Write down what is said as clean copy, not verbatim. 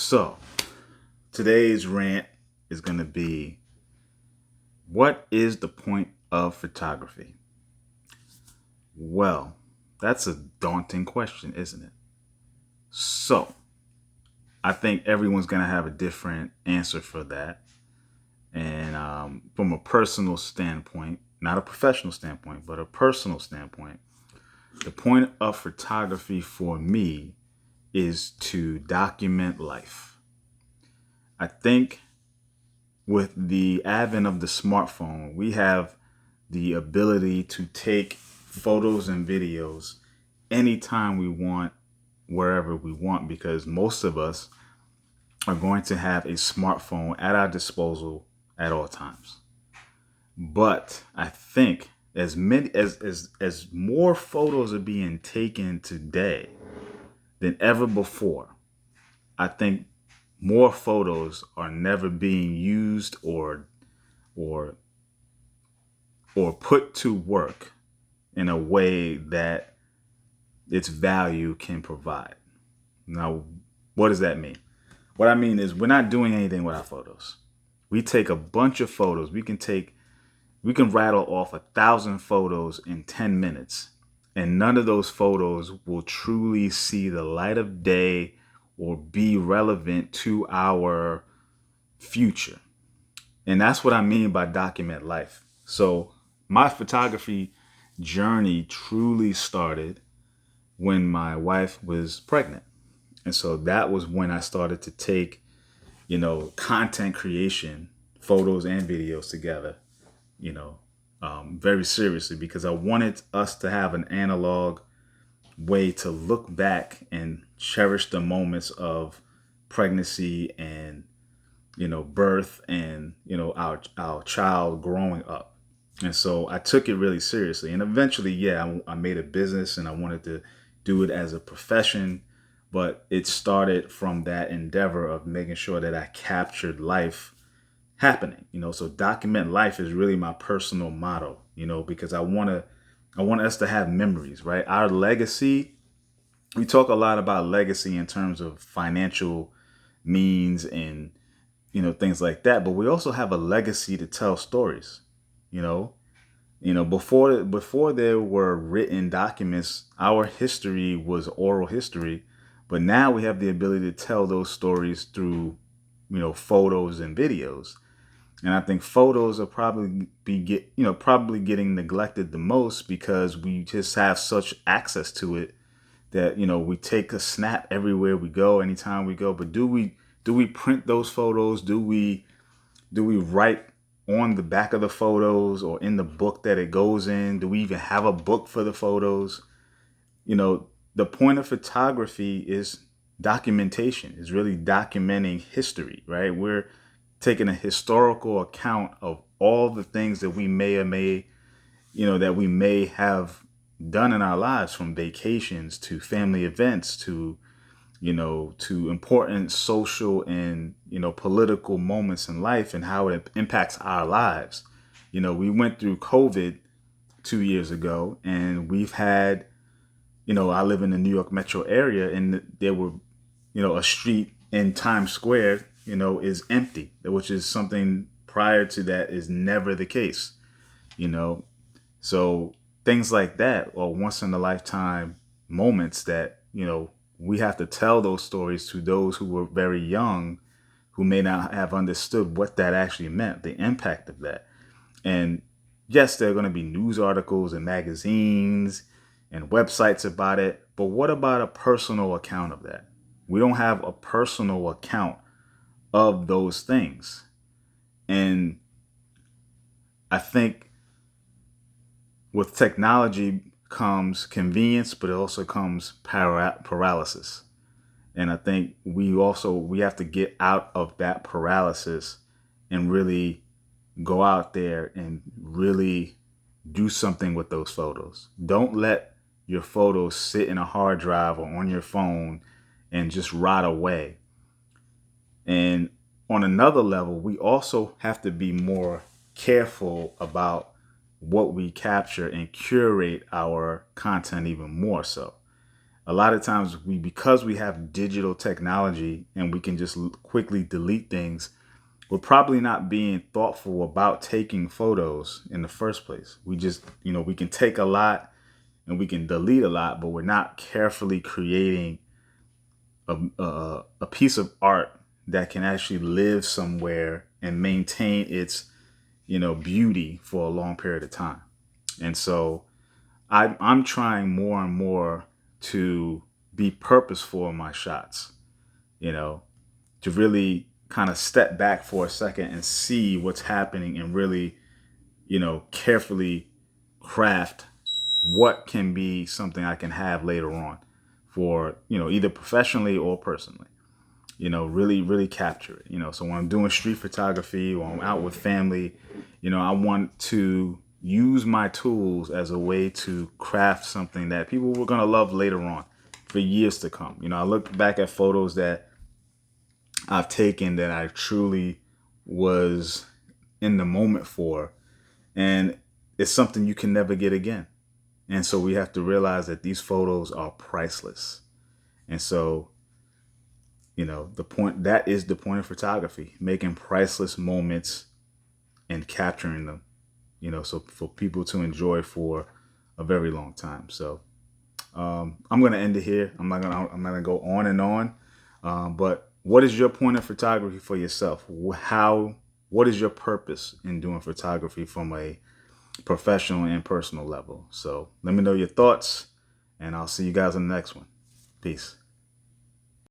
So, today's rant is going to be, what is the point of photography? Well, that's a daunting question, isn't it? So, I think everyone's going to have a different answer for that. And from a personal standpoint, not a professional standpoint, but a personal standpoint, the point of photography for me is to document life. I think with the advent of the smartphone, we have the ability to take photos and videos anytime we want, wherever we want, because most of us are going to have a smartphone at our disposal at all times. But I think as more photos are being taken today than ever before, I think more photos are never being used or or put to work in a way that its value can provide. Now, what does that mean? What I mean is we're not doing anything with our photos. We take a bunch of photos. We can rattle off 1,000 photos in 10 minutes, and none of those photos will truly see the light of day or be relevant to our future. And that's what I mean by document life. So my photography journey truly started when my wife was pregnant. And so that was when I started to take, content creation, photos and videos together, you know, very seriously, because I wanted us to have an analog way to look back and cherish the moments of pregnancy and, birth and, our child growing up. And so I took it really seriously. And eventually, yeah, I made a business and I wanted to do it as a profession. But it started from that endeavor of making sure that I captured life happening. So document life is really my personal motto, because I want us to have memories, right? Our legacy, we talk a lot about legacy in terms of financial means and things like that, but we also have a legacy to tell stories, you know before there were written documents, our history was oral history, but now we have the ability to tell those stories through photos and videos. And I think photos are probably getting neglected the most because we just have such access to it that we take a snap everywhere we go, anytime we go. But do we print those photos? Do we write on the back of the photos or in the book that it goes in? Do we even have a book for the photos? The point of photography is documentation, is really documenting history, right? We're taking a historical account of all the things that we may have done in our lives, from vacations to family events to important social and political moments in life and how it impacts our lives. We went through COVID 2 years ago, and we've had, I live in the New York metro area, and there were, a street in Times Square, is empty, which is something prior to that is never the case. you know so things like that are once in a lifetime moments that we have to tell those stories to those who were very young, who may not have understood what that actually meant, the impact of that. And yes, there are going to be news articles and magazines and websites about it, but what about a personal account of that? We don't have a personal account of those things. And I think with technology comes convenience, but it also comes paralysis. And I think we have to get out of that paralysis and really go out there and really do something with those photos. Don't let your photos sit in a hard drive or on your phone and just rot away. And on another level, we also have to be more careful about what we capture and curate our content even more so. a lot of times because we have digital technology and we can just quickly delete things, we're probably not being thoughtful about taking photos in the first place. We just, we can take a lot and we can delete a lot, but we're not carefully creating a piece of art that can actually live somewhere and maintain its, beauty for a long period of time. And so I'm trying more and more to be purposeful in my shots, you know, to really kind of step back for a second and see what's happening and really, carefully craft what can be something I can have later on for, either professionally or personally, really, really capture it, So when I'm doing street photography or I'm out with family, I want to use my tools as a way to craft something that people were going to love later on for years to come. I look back at photos that I've taken that I truly was in the moment for, and it's something you can never get again. And so we have to realize that these photos are priceless. And so, that is the point of photography, making priceless moments and capturing them, so for people to enjoy for a very long time. So I'm going to end it here. I'm not gonna go on and on. But what is your point of photography for yourself? What is your purpose in doing photography from a professional and personal level? So let me know your thoughts, and I'll see you guys on the next one. Peace.